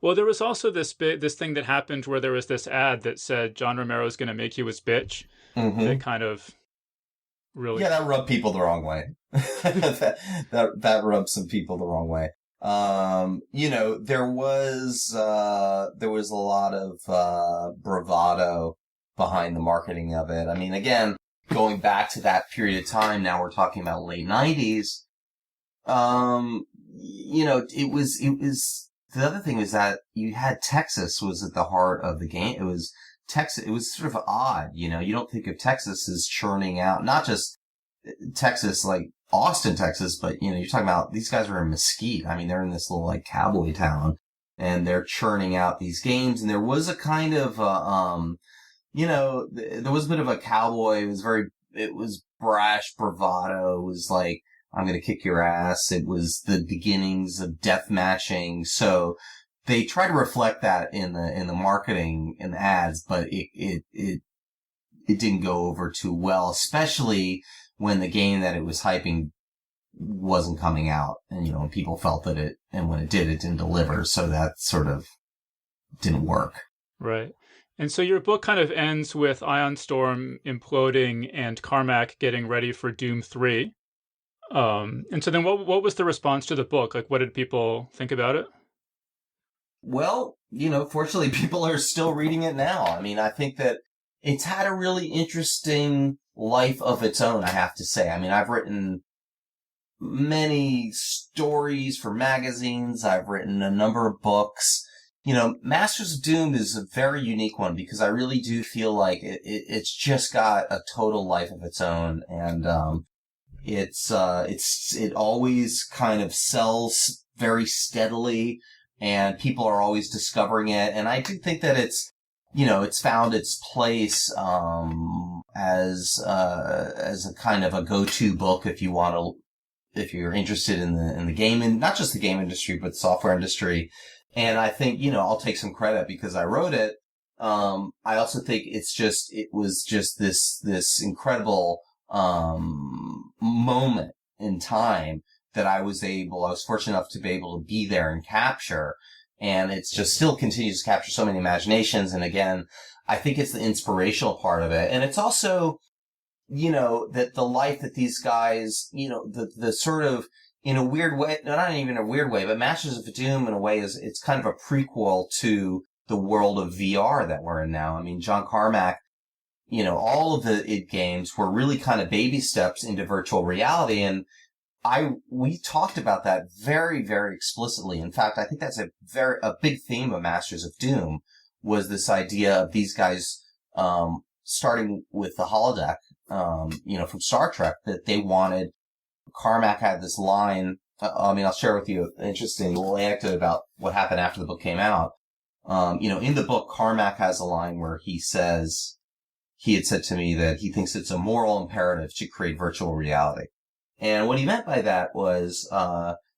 Well, there was also this thing that happened where there was this ad that said John Romero's going to make you his bitch. That kind of really... Yeah, that rubbed people the wrong way. that rubbed some people the wrong way. There was a lot of bravado behind the marketing of it. I mean, again, going back to that period of time, now we're talking about late 90s. It was the other thing was that you had Texas was at the heart of the game. It was Texas. It was sort of odd, you don't think of Texas as churning out, not just Texas, like Austin, Texas, but, you're talking about these guys are in Mesquite. I mean, they're in this little like cowboy town and they're churning out these games. And there was a kind of, there was a bit of a cowboy. It was brash bravado. It was like, I'm going to kick your ass. It was the beginnings of death matching. So they try to reflect that in the marketing and the ads, but it didn't go over too well, especially when the game that it was hyping wasn't coming out. And, when people felt that and when it did, it didn't deliver. So that sort of didn't work. Right. And so your book kind of ends with Ion Storm imploding and Carmack getting ready for Doom 3. And so then what was the response to the book? Like, what did people think about it? Well, fortunately people are still reading it now. I mean, I think that it's had a really interesting life of its own, I have to say. I mean, I've written many stories for magazines. I've written a number of books. Masters of Doom is a very unique one because I really do feel like it's just got a total life of its own. And, it always kind of sells very steadily and people are always discovering it. And I do think that it's found its place, as a kind of a go-to book if you're interested in the game, and not just the game industry, but the software industry. And I think, I'll take some credit because I wrote it. I also think it was just this incredible, moment in time that I was fortunate enough to be able to be there and capture. And it's just still continues to capture so many imaginations. And again, I think it's the inspirational part of it. And it's also, that the life that these guys, the sort of, in a weird way, not even a weird way, but Masters of Doom in a way it's kind of a prequel to the world of VR that we're in now. I mean, John Carmack, all of the id games were really kind of baby steps into virtual reality. And we talked about that very, very explicitly. In fact, I think that's a big theme of Masters of Doom was this idea of these guys, starting with the holodeck, from Star Trek, that they wanted. Carmack had this line I'll share with you an interesting little anecdote about what happened after the book came out. In the book, Carmack has a line where he says, he had said to me that he thinks it's a moral imperative to create virtual reality. And what he meant by that was,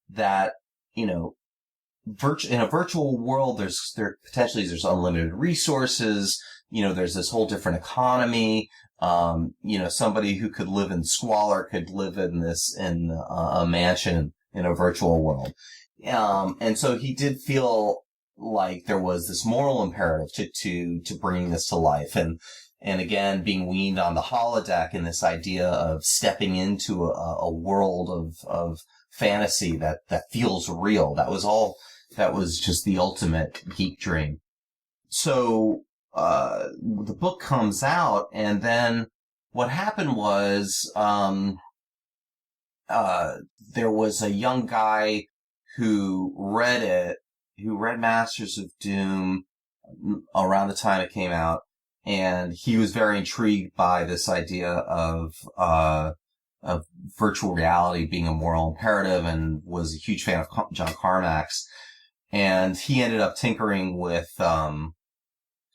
that, in a virtual world, there's unlimited resources, there's this whole different economy. Somebody who could live in squalor could live in a mansion in a virtual world. And so he did feel like there was this moral imperative to bringing this to life. And again, being weaned on the holodeck and this idea of stepping into a world of fantasy that feels real. That was just the ultimate geek dream. So, the book comes out, and then what happened was, there was a young guy who read Masters of Doom around the time it came out, and he was very intrigued by this idea of virtual reality being a moral imperative, and was a huge fan of John Carmack's. And he ended up tinkering with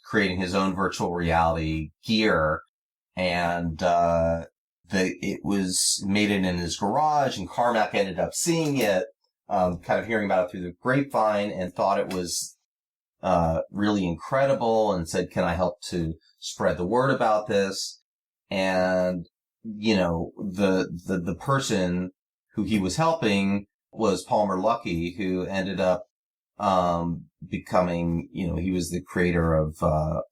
creating his own virtual reality gear, and it was made in his garage, and Carmack ended up seeing it, kind of hearing about it through the grapevine, and thought it was really incredible, and said, "Can I help to spread the word about this?" And the person who he was helping was Palmer Luckey, who ended up becoming, he was the creator of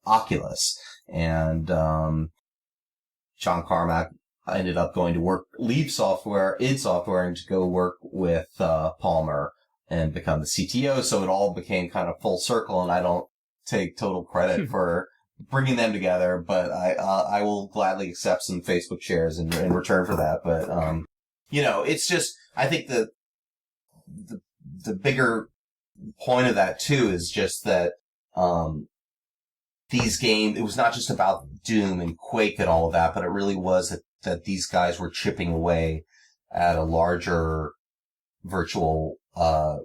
Oculus, and John Carmack ended up going to leave id Software, and to go work with Palmer and become the CTO. So it all became kind of full circle, and I don't take total credit for bringing them together, but I will gladly accept some Facebook shares in return for that. But it's just, I think the bigger point of that too is just that these games, it was not just about Doom and Quake and all of that, but it really was that these guys were chipping away at a larger virtual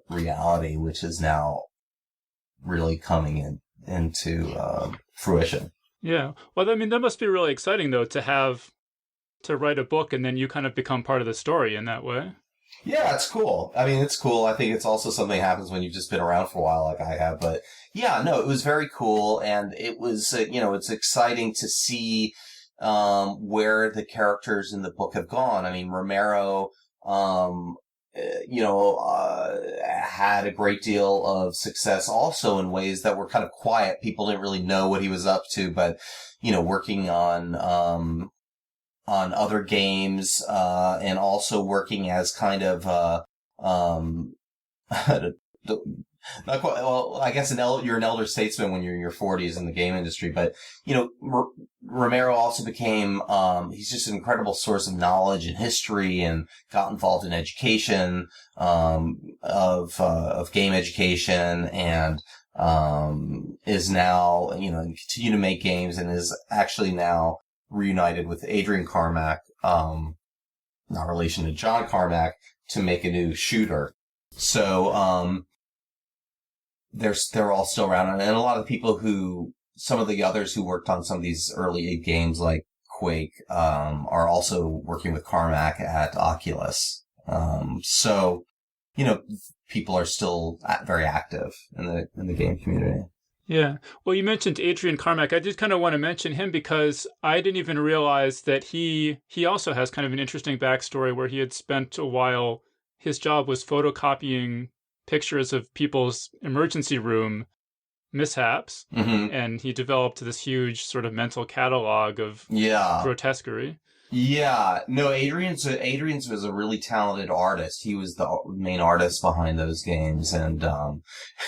reality, which is now really coming into fruition. Yeah. Well, I mean, that must be really exciting, though, to write a book and then you kind of become part of the story in that way. Yeah, it's cool. I mean, it's cool. I think it's also something that happens when you've just been around for a while like I have. But yeah, no, it was very cool. And it was, it's exciting to see where the characters in the book have gone. I mean, Romero, had a great deal of success also in ways that were kind of quiet. People didn't really know what he was up to, but, working on other games, and also working as kind of, not quite, well, I guess you're an elder statesman when you're in your 40s in the game industry, but, Romero also became, he's just an incredible source of knowledge and history, and got involved in education, of game education, and, is now, continue to make games, and is actually now reunited with Adrian Carmack, not relation to John Carmack, to make a new shooter. So, they're all still around, and a lot of people some of the others who worked on some of these early games like Quake, are also working with Carmack at Oculus. So, people are still very active in the game community. Yeah. Well, you mentioned Adrian Carmack. I just kind of want to mention him because I didn't even realize that he also has kind of an interesting backstory where he had spent a while, his job was photocopying pictures of people's emergency room mishaps, and he developed this huge sort of mental catalog of grotesquerie. Yeah, no, Adrian's was a really talented artist. He was the main artist behind those games, and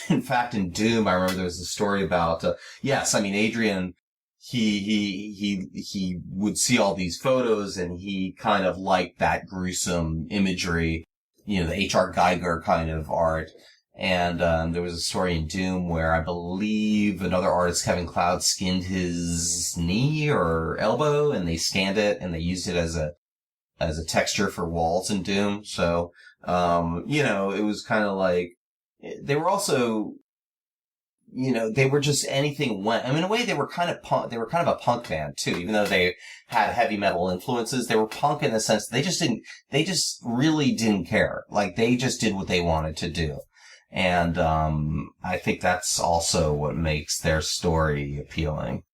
in fact, in Doom, I remember there was a story about Adrian. He would see all these photos, and he kind of liked that gruesome imagery, the H.R. Geiger kind of art. And there was a story in Doom where I believe another artist, Kevin Cloud, skinned his knee or elbow, and they scanned it and they used it as a texture for walls in Doom. So It was kind of like, they were also, they were just anything went. I mean, in a way, they were kind of punk. They were kind of a punk band too, even though they had heavy metal influences. They were punk in the sense they just really didn't care. Like, they just did what they wanted to do. And, I think that's also what makes their story appealing.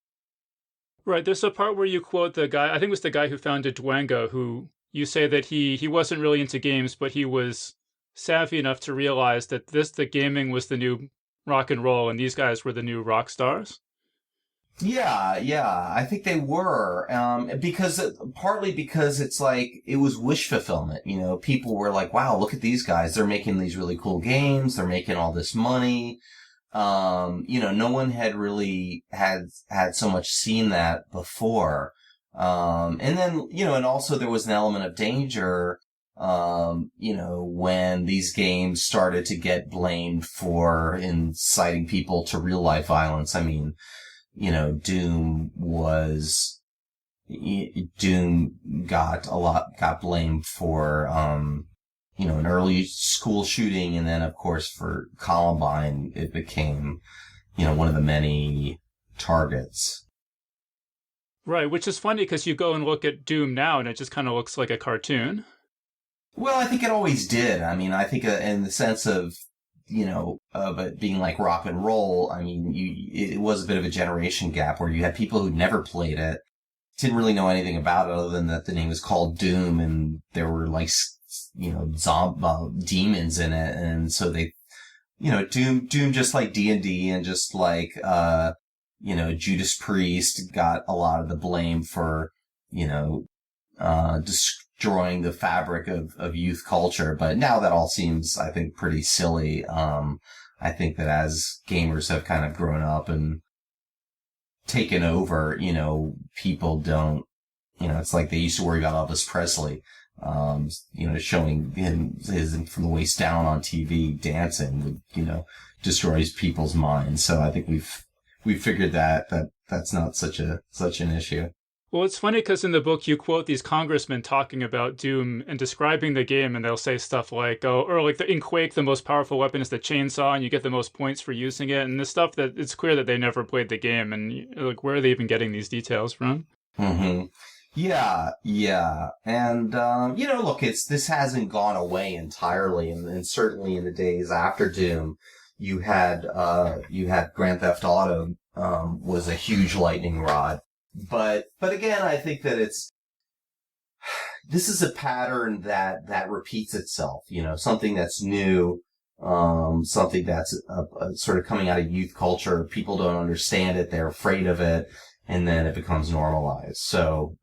Right. There's a part where you quote the guy, I think it was the guy who founded Dwanga, who you say that he wasn't really into games, but he was savvy enough to realize that the gaming was the new rock and roll, and these guys were the new rock stars. Yeah, I think they were, partly because it's like, it was wish fulfillment, people were like, wow, look at these guys, they're making these really cool games, they're making all this money, no one had really had so much seen that before, and then, and also there was an element of danger, when these games started to get blamed for inciting people to real life violence. I mean, Doom got blamed for, an early school shooting. And then, of course, for Columbine, it became, one of the many targets. Right. Which is funny because you go and look at Doom now and it just kind of looks like a cartoon. Well, I think it always did. I mean, I think in the sense of, of it being like rock and roll, I mean, it was a bit of a generation gap where you had people who never played it, didn't really know anything about it other than that the name was called Doom and there were like, demons in it. And so they, Doom just like D&D and just like, Judas Priest got a lot of the blame for, destroying the fabric of youth culture. But now that all seems, I think, pretty silly. I think that as gamers have kind of grown up and taken over, people don't, it's like they used to worry about Elvis Presley, showing his from the waist down on TV dancing, destroys people's minds. So I think we've figured that's not such an issue. Well, it's funny because in the book you quote these congressmen talking about Doom and describing the game, and they'll say stuff like, in Quake, the most powerful weapon is the chainsaw, and you get the most points for using it, and the stuff that it's clear that they never played the game, and like, where are they even getting these details from? Mm-hmm. Yeah. And, look, this hasn't gone away entirely, and certainly in the days after Doom, you had Grand Theft Auto, was a huge lightning rod. But again, I think that this is a pattern that repeats itself, something that's new, something that's sort of coming out of youth culture. People don't understand it. They're afraid of it. And then it becomes normalized. So,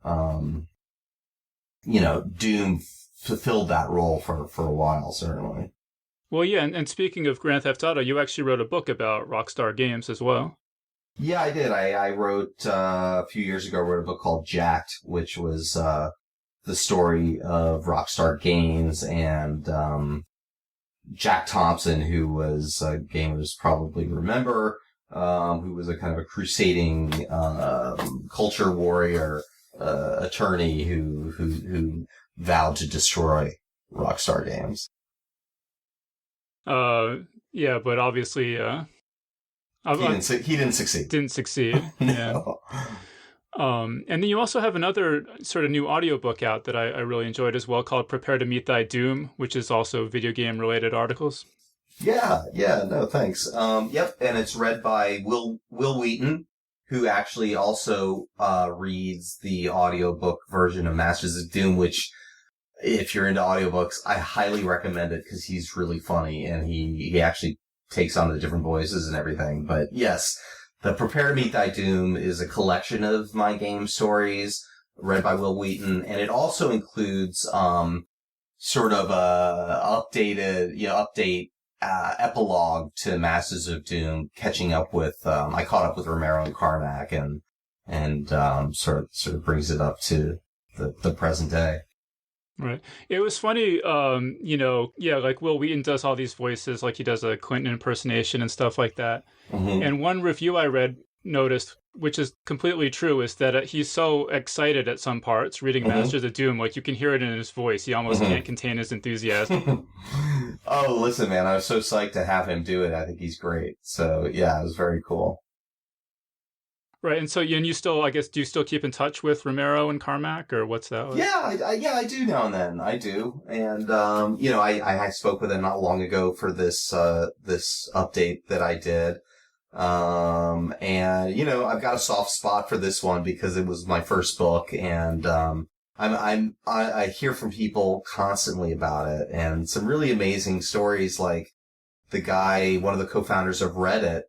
Doom fulfilled that role for a while, certainly. Well, yeah. And speaking of Grand Theft Auto, you actually wrote a book about Rockstar Games as well. Yeah, I did. I wrote, a few years ago, I wrote a book called Jacked, which was, the story of Rockstar Games and, Jack Thompson, who was, gamers probably remember, who was a kind of a crusading, culture warrior, attorney who vowed to destroy Rockstar Games. Yeah, but obviously, he didn't succeed. Didn't succeed. No. Yeah. And then you also have another sort of new audiobook out that I really enjoyed as well, called Prepare to Meet Thy Doom, which is also video game related articles. Yeah, no, thanks. Yep, and it's read by Will Wheaton, who actually also reads the audiobook version of Masters of Doom, which, if you're into audiobooks, I highly recommend it because he's really funny and he actually takes on the different voices and everything. But yes, the Prepare to Meet Thy Doom is a collection of my game stories read by Will Wheaton, and it also includes sort of a update epilogue to Masters of Doom, catching up with I caught up with Romero and Carmack and sort of brings it up to the present day. Right. It was funny, like Will Wheaton does all these voices, like he does a Clinton impersonation and stuff like that. Mm-hmm. And one review I read noticed, which is completely true, is that he's so excited at some parts reading Masters of Doom. Like, you can hear it in his voice. He almost can't contain his enthusiasm. Oh, listen, man, I was so psyched to have him do it. I think he's great. So, yeah, it was very cool. Right, and so and you still, I guess, do you still keep in touch with Romero and Carmack, or what's that like? Yeah, I do now and then. I do, and I spoke with him not long ago for this update that I did, and I've got a soft spot for this one because it was my first book, and I hear from people constantly about it, and some really amazing stories, like the guy, one of the co-founders of Reddit,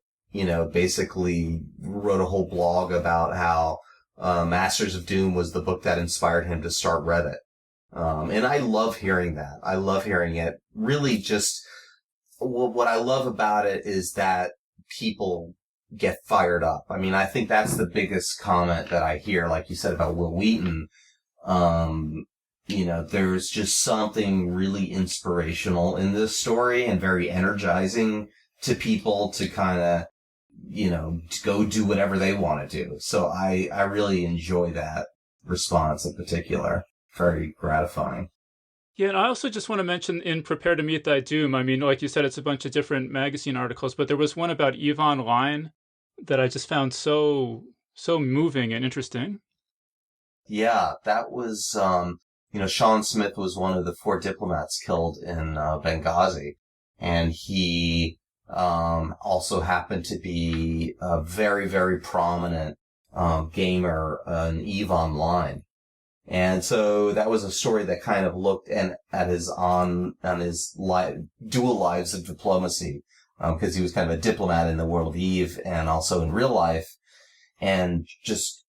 basically wrote a whole blog about how Masters of Doom was the book that inspired him to start Reddit. And I love hearing that. I love hearing it. Really just, what I love about it is that people get fired up. I mean, I think that's the biggest comment that I hear, like you said about Will Wheaton. There's just something really inspirational in this story and very energizing to people to kind of, to go do whatever they want to do. So I really enjoy that response in particular. Very gratifying. Yeah, and I also just want to mention in Prepare to Meet Thy Doom, I mean, like you said, it's a bunch of different magazine articles, but there was one about EVE Online that I just found so moving and interesting. Yeah, that was, Sean Smith was one of the 4 diplomats killed in Benghazi, and he also happened to be a very, very prominent gamer on EVE Online. And so that was a story that kind of looked at his dual lives of diplomacy, because he was kind of a diplomat in the world of EVE and also in real life, and just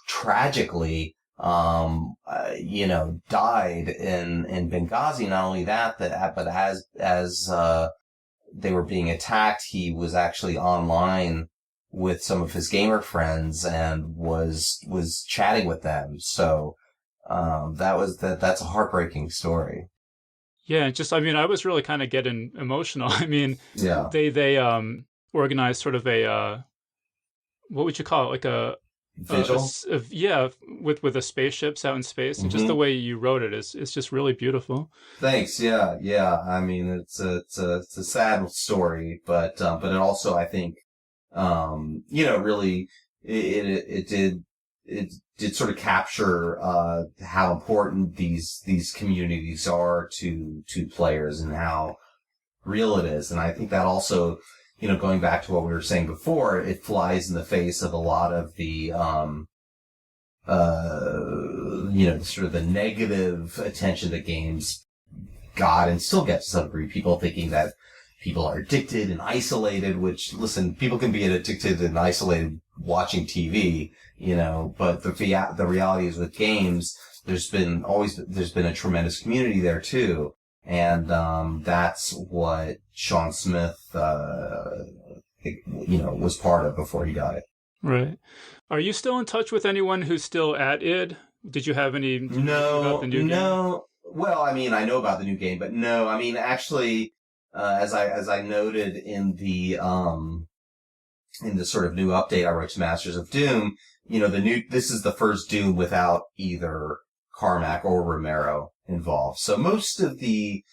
tragically died in Benghazi. Not only that, but as they were being attacked, he was actually online with some of his gamer friends and was chatting with them. So, that's a heartbreaking story. Yeah, I was really kind of getting emotional. I mean, yeah, they organized sort of a, what would you call it? Like a vigil? With the spaceships out in space, and just the way you wrote it is just really beautiful. Thanks. Yeah. I mean, it's a sad story, but it also, I think, really, it did sort of capture how important these communities are to players and how real it is. And I think that also, going back to what we were saying before, it flies in the face of a lot of the sort of the negative attention that games got and still get to some degree. People thinking that people are addicted and isolated, which, listen, people can be addicted and isolated watching TV, but the reality is with games, there's been a tremendous community there too. And, that's what Sean Smith, was part of before he died. Right. Are you still in touch with anyone who's still at id? Did you have any? About the new game? Well, I mean, I know about the new game, but no, I mean, actually, as I noted in the sort of new update I wrote to Masters of Doom, this is the first Doom without either Carmack or Romero involved. So most of the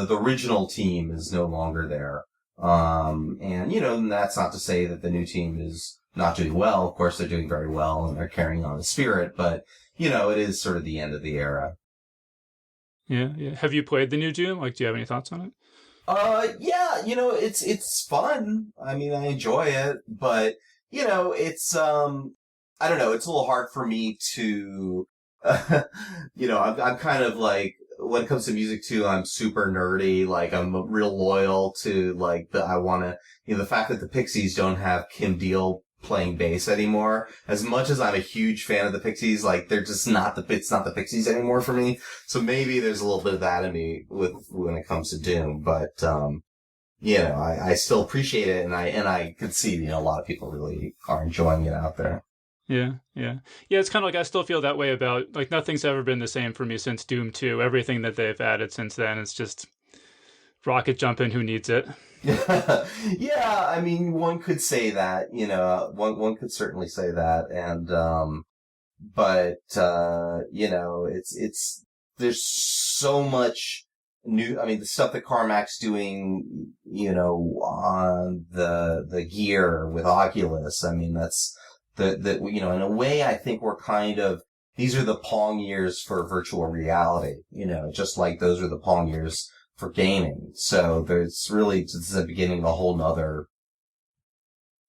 original team is no longer there. And that's not to say that the new team is not doing well. Of course, they're doing very well and they're carrying on the spirit, but, it is sort of the end of the era. Yeah. Have you played the new Doom? Like, do you have any thoughts on it? Yeah, it's fun. I mean, I enjoy it, but, it's, I don't know, it's a little hard for me to, I'm kind of like, when it comes to music too, I'm super nerdy. Like, I'm real loyal to, like, the fact that the Pixies don't have Kim Deal playing bass anymore. As much as I'm a huge fan of the Pixies, like, it's not the Pixies anymore for me. So maybe there's a little bit of that in me when it comes to Doom, but, I still appreciate it, and I could see, a lot of people really are enjoying it out there. Yeah. It's kind of like I still feel that way about, like, nothing's ever been the same for me since Doom 2. Everything that they've added since then is just rocket jumping. Who needs it? Yeah, I mean, one could say that, one could certainly say that. And, but, there's so much new, I mean, the stuff that Carmack's doing, on the gear with Oculus. I mean, that's in a way, I think we're these are the Pong years for virtual reality, just like those are the Pong years for gaming. So it's the beginning of a whole nother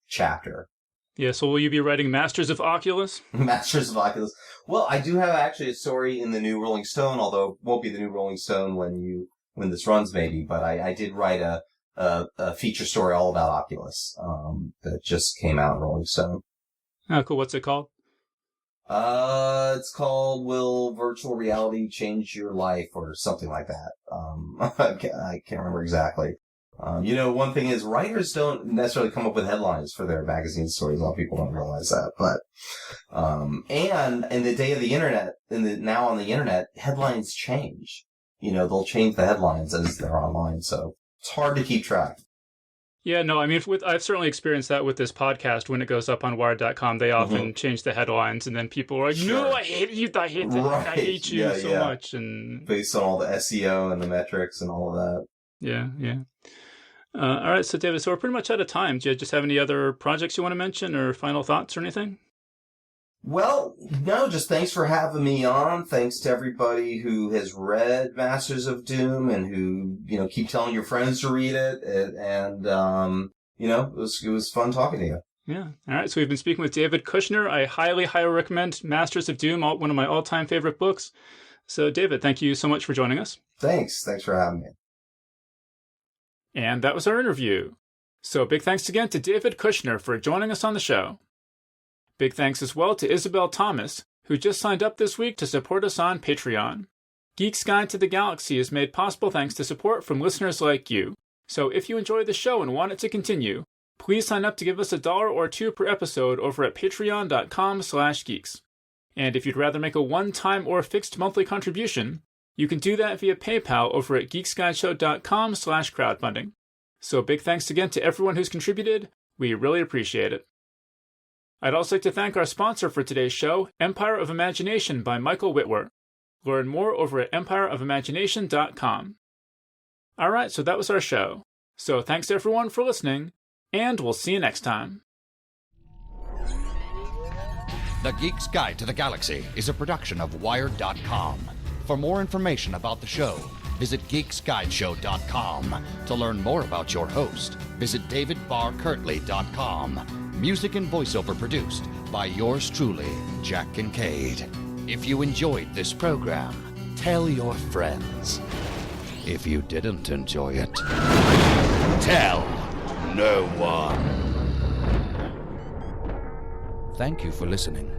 chapter. Yeah, so will you be writing Masters of Oculus? Masters of Oculus. Well, I do have actually a story in the new Rolling Stone, although it won't be the new Rolling Stone when this runs maybe, but I did write a feature story all about Oculus, that just came out in Rolling Stone. Oh, cool. What's it called? It's called Will Virtual Reality Change Your Life or something like that. I can't remember exactly. One thing is writers don't necessarily come up with headlines for their magazine stories. A lot of people don't realize that, but, and in the day of the internet, now on the internet, headlines change. They'll change the headlines as they're online, so it's hard to keep track. Yeah, no, I mean, I've certainly experienced that with this podcast. When it goes up on Wired.com, they often change the headlines, and then people are like, Sure. No, I hate you, I hate you so much. And based on all the SEO and the metrics and all of that. Yeah. All right, so David, so we're pretty much out of time. Do you just have any other projects you want to mention or final thoughts or anything? Well, no, just thanks for having me on. Thanks to everybody who has read Masters of Doom and who, keep telling your friends to read it. And it was fun talking to you. Yeah. All right. So we've been speaking with David Kushner. I highly recommend Masters of Doom, one of my all-time favorite books. So David, thank you so much for joining us. Thanks for having me. And that was our interview. So big thanks again to David Kushner for joining us on the show. Big thanks as well to Isabel Thomas, who just signed up this week to support us on Patreon. Geek's Guide to the Galaxy is made possible thanks to support from listeners like you. So if you enjoy the show and want it to continue, please sign up to give us $1 or $2 per episode over at patreon.com/geeks. And if you'd rather make a one-time or fixed monthly contribution, you can do that via PayPal over at geeksguideshow.com/crowdfunding. So big thanks again to everyone who's contributed. We really appreciate it. I'd also like to thank our sponsor for today's show, Empire of Imagination by Michael Whitwer. Learn more over at empireofimagination.com. All right, so that was our show. So thanks to everyone for listening, and we'll see you next time. The Geek's Guide to the Galaxy is a production of Wired.com. For more information about the show, visit geeksguideshow.com. To learn more about your host, visit davidbarrkirtley.com. Music and voiceover produced by yours truly, Jack Kincaid. If you enjoyed this program, tell your friends. If you didn't enjoy it, tell no one. Thank you for listening.